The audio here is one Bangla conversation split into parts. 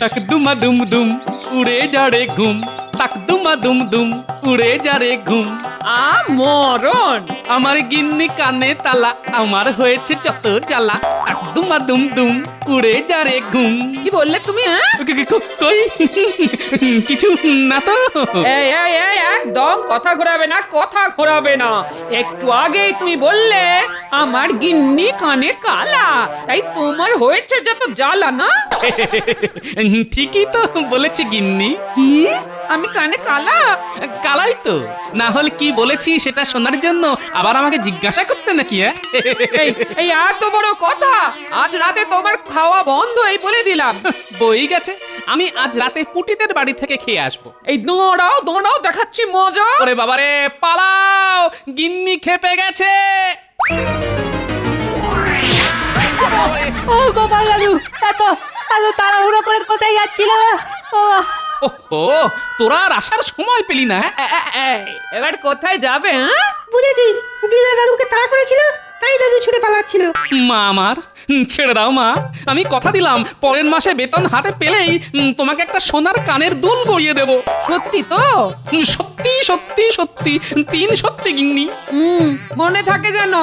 তাক দুমা দুম দুম উড়ে যা রে ঘুম, তাক দুমা দুম দুম উড়ে যা রে ঘুম। মরণ। আমার গিন্নি কানে তালা, আমার হয়েছে যত জ্বালা, তাক দুমা দুম দুম উড়ে যা রে ঘুম। কি বললে তুমি? হ্যাঁ, কই কিছু না তো। এই এই এই একদম কথা ঘোরাবে না, কথা ঘোরাবে না। একটু আগেই তুমি বললে আমার গিন্নি কানে কালা, তাই তোমার হয়েছে যত জ্বালা না। ঠিকই তো বলেছি গিন্নি। কি? আমি কানে কালা? কালাই তো, না হলে কি বলেছি সেটা শোনার জন্য আবার আমাকে জিজ্ঞাসা করতে নাকি? এই এই এত বড় কথা, আজ রাতে তোমার খাওয়া বন্ধ, এই বলে দিলাম। বই গেছে, আমি আজ রাতে পুটিদের বাড়ি থেকে খেয়ে আসবো। এই দৌড়াও দৌড়াও, দেখাচ্ছি মজা। ওরে বাবারে, পালাও, গিন্নি খেপে গেছে। ও গোপাল দাদু, এত এত তাড়াহুড়ো করে কোথায় যাচ্ছিল? ওহো, তোরা আর আসার সময় পেলি না? এবার কোথায় যাবে? হ্যাঁ, বুঝেছি, দিদা দাদুকে তাড়া করেছিল, তাই দাদু ছুটে পালাচ্ছিল। মা আমার, ছেড়ে দাও মা, আমি কথা দিলাম পরের মাসে বেতন হাতে পেলেই তোমাকে একটা সোনার কানের দুল গড়িয়ে দেব। সত্যি তো? সত্যি সত্যি সত্যি, তিন সত্যি গিন্নি। মনে থাকে যেন।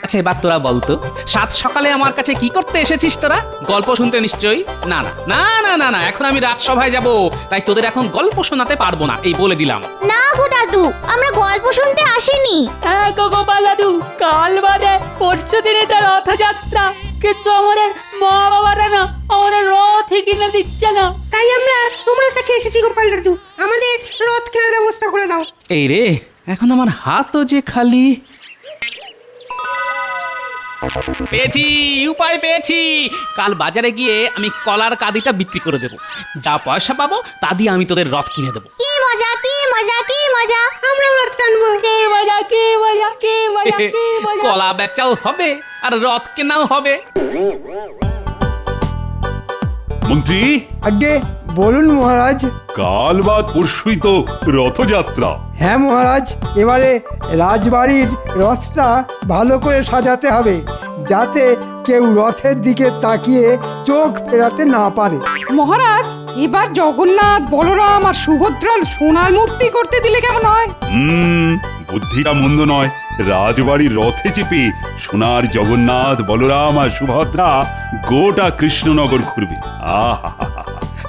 আচ্ছা এবার তোরা বলতো, সাত সকালে আমার কাছে কি করতে এসেছিস তোরা? গল্প শুনতে নিশ্চয়ই? না না না না না না, এখন আমি রাজসভায় যাব, তাই তোদের এখন গল্প শোনাতে পারবো না, এই বলে দিলাম। না গো দাদু, আমরা গল্প শুনতে আসিনি। হ্যাঁ গো গোপাল দাদু, কাল বাদে পরশু দিনে তো রথযাত্রা, কিন্তু আমাদের মা বাবারা না আমাদের রথই কিনে দিচ্ছে না। তাই আমরা তোমার কাছে এসেছি গোপাল দাদু, আমাদের রথ কেনার ব্যবস্থা করে দাও। এই রে, এখন আমার হাতও যে খালি। পেয়েছি, উপায় পেয়েছি। কাল বাজারে গিয়ে আমি কলার কাঁদিটা বিক্রি করে দেবো, যা পয়সা পাবো তা দিয়ে আমি তোদের রথ কিনে দেবো। কি মজা কি মজা কি মজা। আমরাও রথ টানবো। কি মজা কি মজা কি মজা কি মজা। কলা বেচাও হবে আর রথ কেনাও হবে। মন্ত্রী, আগে বলুন মহারাজ। কাল বা পরশুই তো রথযাত্রা। হ্যাঁ মহারাজ, এবারে রাজবাড়ির রথটা ভালো করে সাজাতে হবে, যাতে কেউ রথের দিকে তাকিয়ে চোখ ফেরাতে না পারে। মহারাজ, এবার জগন্নাথ, বলরাম আর সুভদ্রার সোনার মূর্তি করতে দিলে কেমন হয়? বুদ্ধিটা মন্দ নয়। রাজবাড়ির রথে চেপে সোনার জগন্নাথ, বলরাম আর সুভদ্রা গোটা কৃষ্ণনগর ঘুরবে। আহা,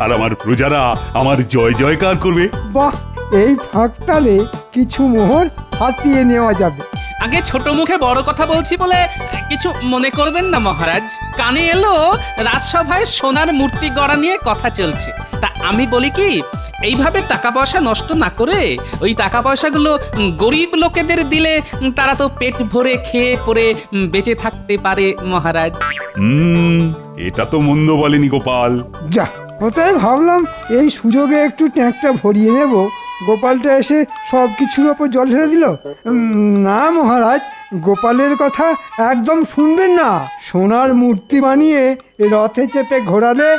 আর আমার প্রজারা আমার জয় জয়কার করবে। বাহ, এই ফাঁকতালে কিছু মোহর হাতিয়ে নেওয়া যাবে। আগে ছোট মুখে বড় কথা বলছি বলে কিছু মনে করবেন না মহারাজ। কানে এলো রাজসভায় সোনার মূর্তি গড়া নিয়ে কথা চলছে, তা আমি বলি কি, এইভাবে টাকা পয়সা নষ্ট না করে ওই টাকা পয়সাগুলো গরিব লোকেদের দিলে তারা তো পেট ভরে খেয়ে পরে বেঁচে থাকতে পারে মহারাজ। এটা তো মন্দ বলেনি গোপাল। যা, কোথায় ভাবলাম এই সুযোগে একটু ট্যাঙ্কটা ভরিয়ে নেব, গোপালটা এসে সব কিছুর ওপর জল ঢেলে দিল। না মহারাজ, গোপালের কথা একদম শুনবেন না। সোনার মূর্তি বানিয়ে রথে চেপে ঘোরালে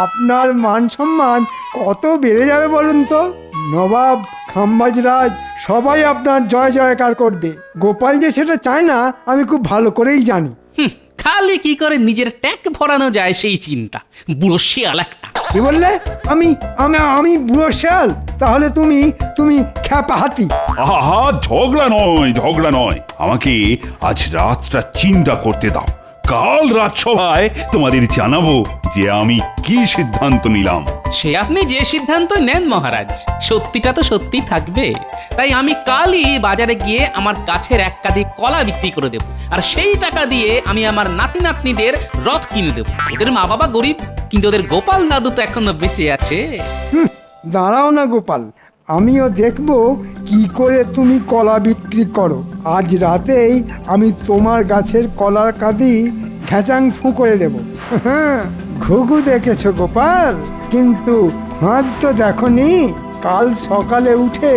আপনার মান সম্মান কত বেড়ে যাবে বলুন তো। নবাব, খাম্বাজরাজ সবাই আপনার জয় জয়কার করবে। গোপাল যে সেটা চায় না আমি খুব ভালো করেই জানি। খালি কি করে নিজের ট্যাঙ্ক ভরানো যায় সেই চিন্তা, বুড়ো শিয়াল একটা। কি বললে? আমি আমি আমি বুড়ো শেয়াল? তাহলে তুমি তুমি খ্যাপা হাতি। আহা, ঝগড়া নয়, ঝগড়া নয়। আমাকে আজ রাতটা চিন্তা করতে দাও। কাল রাজসভায় তোমাদের জানাবো যে আমি কি সিদ্ধান্ত নিলাম। সে আপনি যে সিদ্ধান্ত নেন মহারাজ, সত্যিটা তো সত্যি থাকবে। তাই আমি কালই বাজারে গিয়ে আমার গাছের এক কাঁদি কলা বিক্রি করে দেব, আর সেই টাকা দিয়ে আমি আমার নাতি নাতনিদের রথ কিনে দেব। ওদের মা বাবা গরিব, কিন্তু ওদের গোপাল দাদু তো এখনো বেঁচে আছে। দাঁড়াও না গোপাল, আমিও দেখব কি করে তুমি কলা বিক্রি করো। আজ রাতেই আমি তোমার গাছের কলার কাঁদি ঘ্যাচাং ফু করে দেব। ঘুঘু দেখেছো গোপাল, কিন্তু হাত তো দেখনি। কাল সকালে উঠে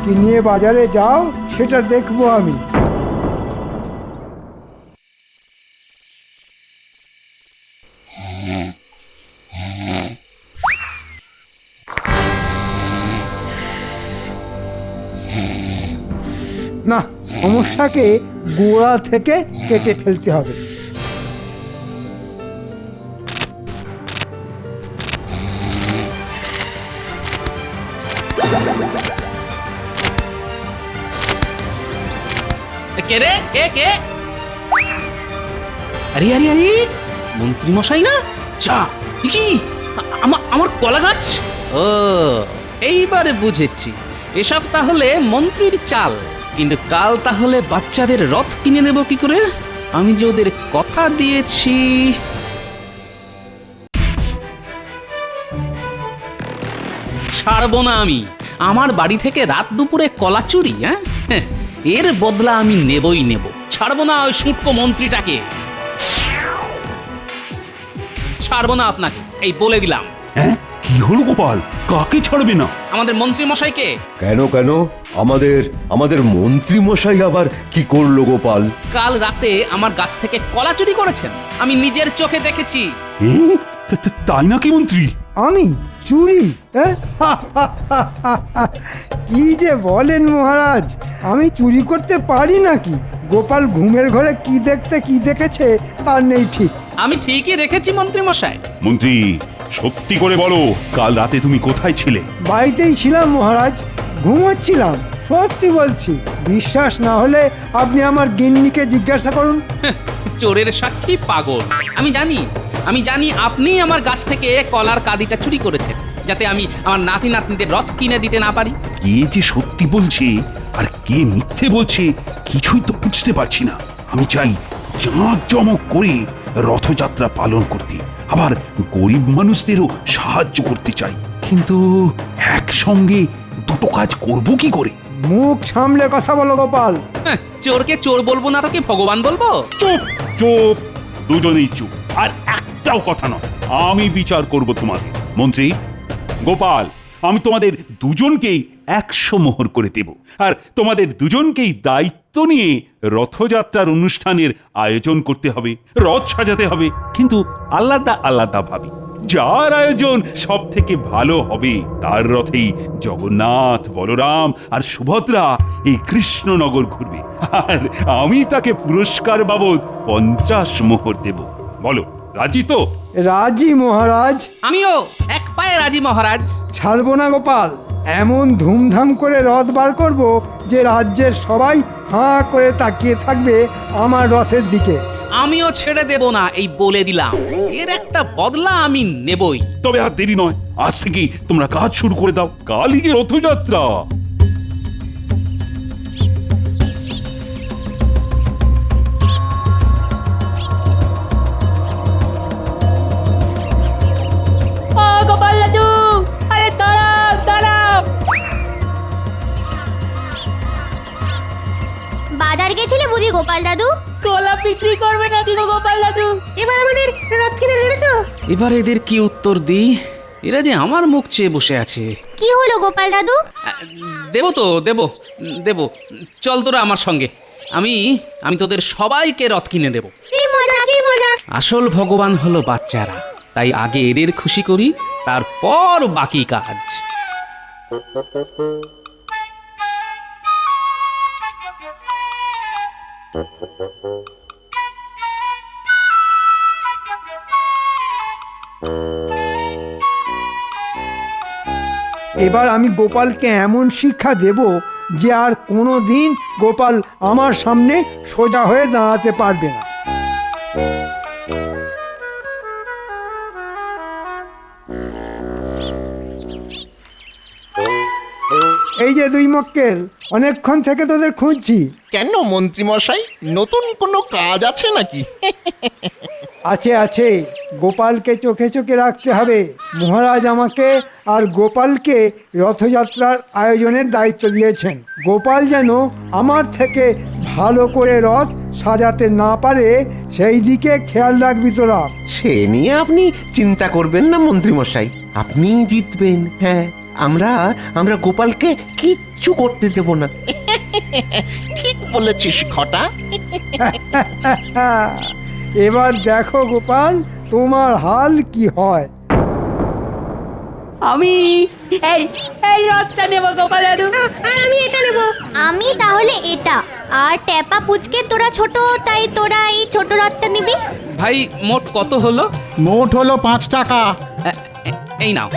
কি নিয়ে বাজারে যাও সেটা দেখবো আমি। না, সমস্যাকে গোড়া থেকে কেটে ফেলতে হবে। কে রে কে কে আরে আরে আরে মন্ত্রী মশাই না যা কি আমার কলা গাছ ও এইবারে বুঝেছি এসব তাহলে মন্ত্রীর চাল কিন্তু কাল তাহলে বাচ্চাদের রথ কিনে নেব কি করে আমি যে ওদের কথা দিয়েছি ছাড়বো না আমি আমার বাড়ি থেকে রাত দুপুরে কলা চুরি হ্যাঁ এর বদলা আমি নেবই নেব ছাড়বো না ওই সুটকো মন্ত্রীটাকে ছাড়বো না আপনাকে এই বলে দিলাম হ্যাঁ কি হলো গোপাল কাকে ছাড়বে না আমাদের মন্ত্রী মশাইকে কেন কেন আমাদের মন্ত্রী মশাই আবার কি করলো গোপাল? কাল রাতে আমার গাছ থেকে কলা চুরি করেছেন আমি নিজের চোখে দেখেছি তাই নাকি মন্ত্রী? আমি চুরি হ্যাঁ? কি যে বলেন মহারাজ, আমি চুরি করতে পারি নাকি? গোপাল ঘুমের ঘরে কি দেখেছে তার নেই ঠিক। আমি ঠিকই দেখেছি মন্ত্রী মশাই। মন্ত্রী সত্যি করে বলো কাল রাতে তুমি কোথায় ছিলে? বাড়িতেই ছিলাম মহারাজ, ঘুমোচ্ছিলাম। সত্যি বলছি, বিশ্বাস না হলে আপনি আমার গিন্নিকে জিজ্ঞাসা করুন। চোরের সাক্ষী পাগল। আমি জানি আপনি আমার গাছ থেকে কলার কাদিটা চুরি করেছেন যাতে আমি আমার নাতি নাতনিদের রথ কিনে দিতে না পারি। কে যে সত্যি বলছে আর কে মিথ্যে বলছে কিছুই তো বুঝতে পারছি না। আমি চাই জাঁকজমক করে রথযাত্রা পালন করতে, আবার গরিব মানুষদেরও সাহায্য করতে চাই, কিন্তু একসঙ্গে দুটো কাজ করব কি করে? মুখ সামলে কথা বলো গোপাল। চোরকে চোর বলবো না তো কি ভগবান বলবো? চুপ চুপ, দুজনেই চুপ, আর একটাও কথা নয়। আমি বিচার করব তোমাদের। মন্ত্রী গোপাল, আমি তোমাদের দুজনকেই 100 মোহর করে দেব, আর তোমাদের দুজনকেই দায়িত্ব নিয়ে রথযাত্রার অনুষ্ঠানের আয়োজন করতে হবে, রথ সাজাতে হবে, কিন্তু আলাদা আলাদা ভাবে। যার আয়োজন সব থেকে ভালো হবে তার রথেই জগন্নাথ, বলরাম আর সুভদ্রা এই কৃষ্ণনগর ঘুরবে, আর আমি তাকে পুরস্কার বাবদ 50 মোহর দেব। বলো রাজি তো? রাজি মহারাজ। আমিও এক পায়ে রাজি মহারাজ। ছাড়বো না গোপাল, এমন ধুমধাম করে রথ বার করব যে রাজ্যের সবাই হাঁ করে তাকিয়ে থাকবে আমার রথের দিকে। আমিও ছেড়ে দেব না, এই বলে দিলাম। এর একটা বদলা আমি নেবই। তবে আর দেরি নয়, আজ থেকেই তোমরা কাজ শুরু করে দাও। কালই যে রথযাত্রা। ও গোপাল দাদু, আরে দাঁড়াও। বাজার গেছিলে বুঝি গোপাল দাদু? কলা বিক্রি করবে নাকি গো গোপাল দাদু? এবার আমাদের রথ কিনে দেবে তো? এবার এদের কি উত্তর দিই? এরা যে আমার মুখ চেয়ে বসে আছে। কি হলো গোপাল দাদু? দেব তো দেব। চল তোরা আমার সঙ্গে, আমি তোদের সবাইকে রথ কিনে দেব। কি মজা কি মজা! আসল ভগবান হলো বাচ্চারা, তাই আগে এদের খুশি করি, তারপর বাকি কাজ। এবার আমি গোপালকে এমন শিক্ষা দেব যে আর কোনো দিন গোপাল আমার সামনে সোজা হয়ে দাঁড়াতে পারবে না। এই যে দুই মক্কেল, অনেকক্ষণ থেকে তোদের খুঁজছি। কেন মন্ত্রী মশাই, নতুন কোনো কাজ আছে নাকি? আছে, গোপালকে চোখে চোখে রাখতে হবে। মহারাজ আমাকে আর গোপালকে রথযাত্রার আয়োজনের দায়িত্ব দিয়েছেন। গোপাল যেন আমার থেকে ভালো করে রথ সাজাতে না পারে সেই দিকে খেয়াল রাখবি তোরা। সে নিয়ে আপনি চিন্তা করবেন না মন্ত্রী মশাই, আপনি জিতবেন। হ্যাঁ, আমরা গোপালকে কিচ্ছু করতে দেব না। ঠিক বলেছিস ঘটা। এবার দেখো গোপাল, তোমার হাল কি হয়। আমি এই রথটা নেব গোপাল দাদু। আর আমি এটা নেব। আমি তাহলে এটা। আর ট্যাপা পুচকে তোরা ছোট, তাই তোরা এই ছোট রথটা নিবি। ভাই মোট কত হলো? মোট হলো 5 টাকা। এই নাও।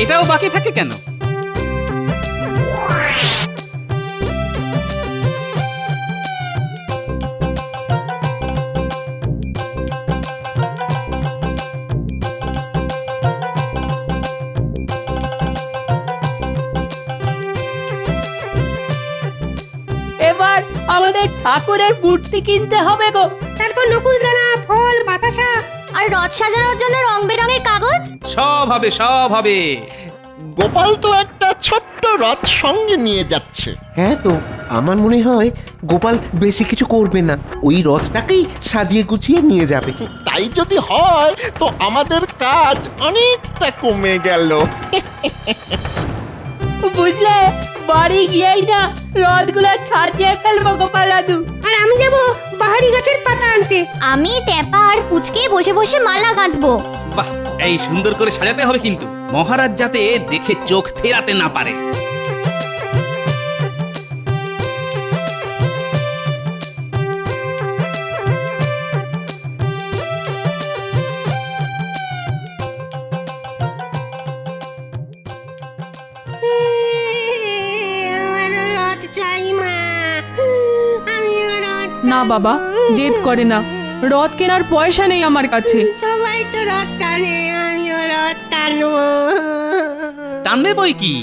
এটাও বাকি থাকে কেন? এবার আমাদের ঠাকুরের মূর্তি কিনতে হবে গো। তারপর নকুলদানা ফল বাতাসা। আর রথ সাজানোর জন্য রং বেরঙের কাগজ। সব হবে, সব হবে। গোপাল তো একটা ছোট্ট রথ সঙ্গে নিয়ে যাচ্ছে। হ্যাঁ তো আমার মনে হয় গোপাল বেশি কিছু করবে না, ওই রথটাকেই সাজিয়ে গুছিয়ে নিয়ে যাবে। তাই যদি হয় তো আমাদের কাজ অনেকটা কমে গেল। বুঝলে, বাড়ি গিয়েই না রথগুলো সাজিয়ে ফেলবো গোপাল দাদু। আর আমি যাব বাহারি গাছের পাতা আনতে। আমি টেপা আর পুচকে বসে বসে মালা গাঁথবো। বাহ, এই সুন্দর করে সাজাতে হবে কিন্তু, মহারাজ যাতে দেখে চোখ ফেরাতে না পারে। আমার রথ চাই মা, আমি রথ না বাবা, জেদ করে না, রথ কেনার পয়সা নেই আমার কাছে। সবাই তো রথ টানে, আমিও রথ টানবো। টানবে বই কি,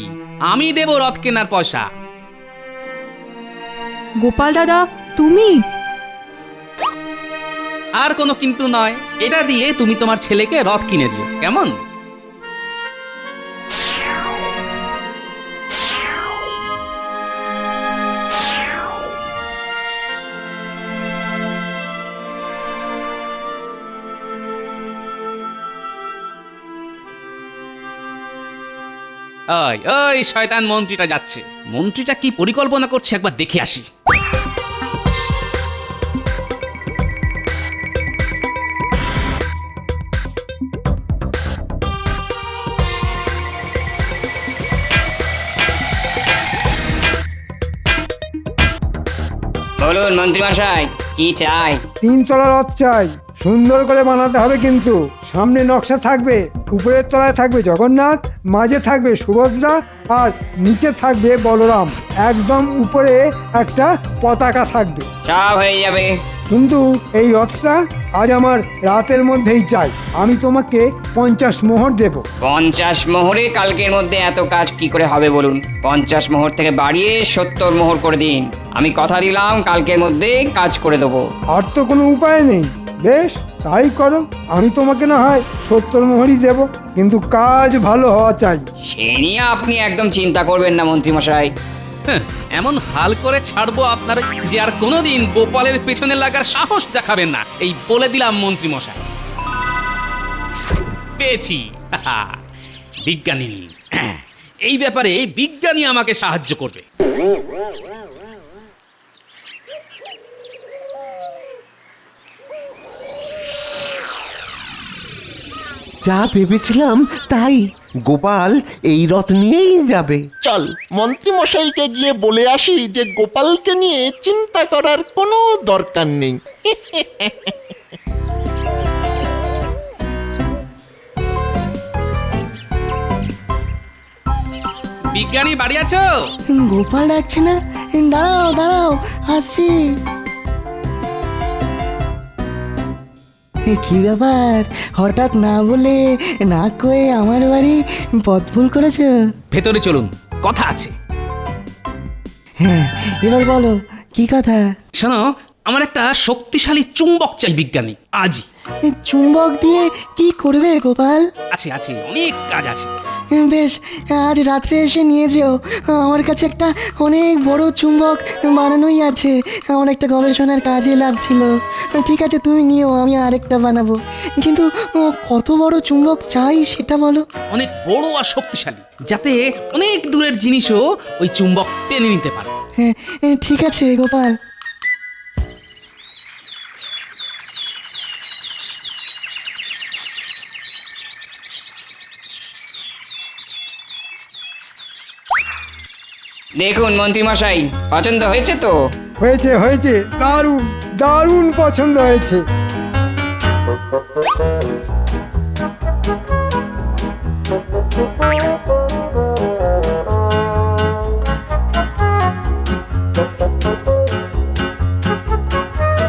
আমি দেব রথ কেনার পয়সা। গোপাল দাদা, তুমি? আর কোনো কিন্তু নয়, এটা দিয়ে তুমি তোমার ছেলেকে রথ কিনে দিও, কেমন? ওই ওই শয়তান মন্ত্রীটা যাচ্ছে। মন্ত্রীটা কি পরিকল্পনা করছে একবার দেখে আসি। বলুন মন্ত্রীমশাই, কি চাই? 3 তলা রথ চাই, সুন্দর করে বানাতে হবে কিন্তু। সামনে নকশা থাকবে, উপরের তলায় থাকবে জগন্নাথ, মাঝে থাকবে সুভদ্রা, আর নিচে থাকবে বলরাম। একদম উপরে একটা পতাকা থাকবে। সব হয়ে যাবে। কিন্তু এই রথটা আজ আমার রাতের মধ্যেই চাই। আমি তোমাকে 50 মোহর দেব। 50 মোহরে কালকের মধ্যে এত কাজ কি করে হবে বলুন? 50 মোহর থেকে বাড়িয়ে 70 মোহর করে দিন। আমি কথা দিলাম কালকের মধ্যে কাজ করে দেবো। আর তো কোনো উপায় নেই। বেশ, তাই করো। আমি তোমাকে না হয় 70 মোহরই দেব, কিন্তু কাজ ভালো হওয়া চাই। সে নিয়ে আপনি একদম চিন্তা করবেন না মন্ত্রীমশাই। হ্যাঁ, এমন হাল করে ছাড়বো আপনার যে আর কোনোদিন গোপালের পেছনে লাগার সাহস দেখাবেন না, এই বলে দিলাম মন্ত্রী মশাই। পেয়েছি বিজ্ঞানী। এই ব্যাপারে বিজ্ঞানী আমাকে সাহায্য করবে। যা ভেবেছিলাম তাই, গোপাল এই রথ নিয়েই যাবে। চল মন্ত্রী মশাইকে গিয়ে বলে আসি যে গোপালকে নিয়ে চিন্তা করার কোনো দরকার নেই। বিজ্ঞানী বাড়ি আছো? গোপাল ডাকছে না? দাঁড়াও দাঁড়াও, আসছি। কি ব্যাপার, হঠাৎ না বলে না কয়ে আমার বাড়ি পথ ভুল করেছো? ভেতরে চলুন, কথা আছে। হ্যাঁ, এবার বলো কি কথা? শোনো, আমার একটা শক্তিশালী চুম্বক চাই বিজ্ঞানী, আজই। চুম্বক দিয়ে কি করবে গোপাল? আছে আছে, অনেক কাজ আছে। বেশ, আজ রাত্রে এসে নিয়ে যেও। আমার কাছে একটা অনেক বড় চুম্বক বানানোই আছে, আমার একটা গবেষণার কাজে লাগছিল। ঠিক আছে, তুমি নিও, আমি আরেকটা বানাবো। কিন্তু কত বড় চুম্বক চাই সেটা বলো। অনেক বড় আর শক্তিশালী, যাতে অনেক দূরের জিনিসও ওই চুম্বক টেনে নিতে পারে। হ্যাঁ, ঠিক আছে গোপাল। দেখুন মন্ত্রীমশাই, পছন্দ হয়েছে তো? হয়েছে হয়েছে, দারুণ দারুণ পছন্দ হয়েছে।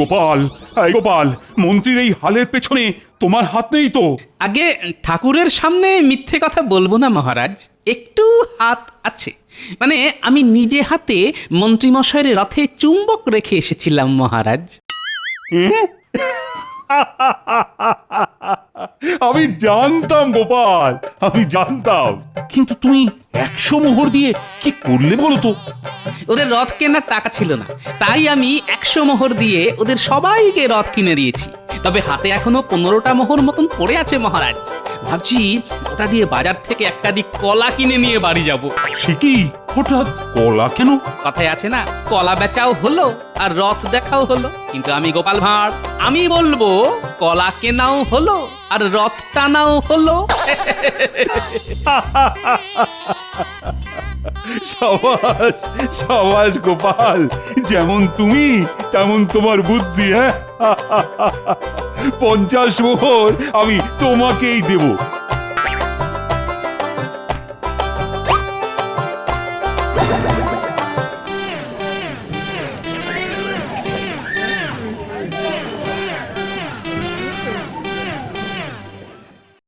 গোপাল, এই গোপাল, মন্ত্রীর এই হালের পেছনে তোমার হাত নেই তো? আগে ঠাকুরের সামনে মিথ্যে কথা বলবো না মহারাজ, একটু হাত আছে। মানে আমি নিজে হাতে মন্ত্রীমশাইয়ের রথে চুম্বক রেখে এসেছিলাম মহারাজ। আমি জানতাম গোপাল, আমি জানতাম, কিন্তু তুমি 100 মোহর দিয়ে কি করলে বলো তো? ওদের রথ কেনার টাকা ছিল না, তাই আমি 100 মোহর দিয়ে ওদের সবাইকে রথ কিনে দিয়েছি। তবে হাতে এখনো 15টা মোহর মতন পড়ে আছে মহারাজ। ভাবছি ওটা দিয়ে বাজার থেকে একটা দিক কলা কিনে নিয়ে বাড়ি যাব। সে কি, হঠাৎ কলা কেন? কথায় আছে না, কলা বেচাও হলো আর রথ দেখাও হলো। কিন্তু আমি গোপাল ভাঁড়, আমি বলবো কলা কেনাও হলো আর রথ টানাও হলো। সাবাস সাবাস গোপাল, যেমন তুমি তেমন তোমার বুদ্ধি। হ্যাঁ, 50 মোহর আমি তোমাকেই দেব।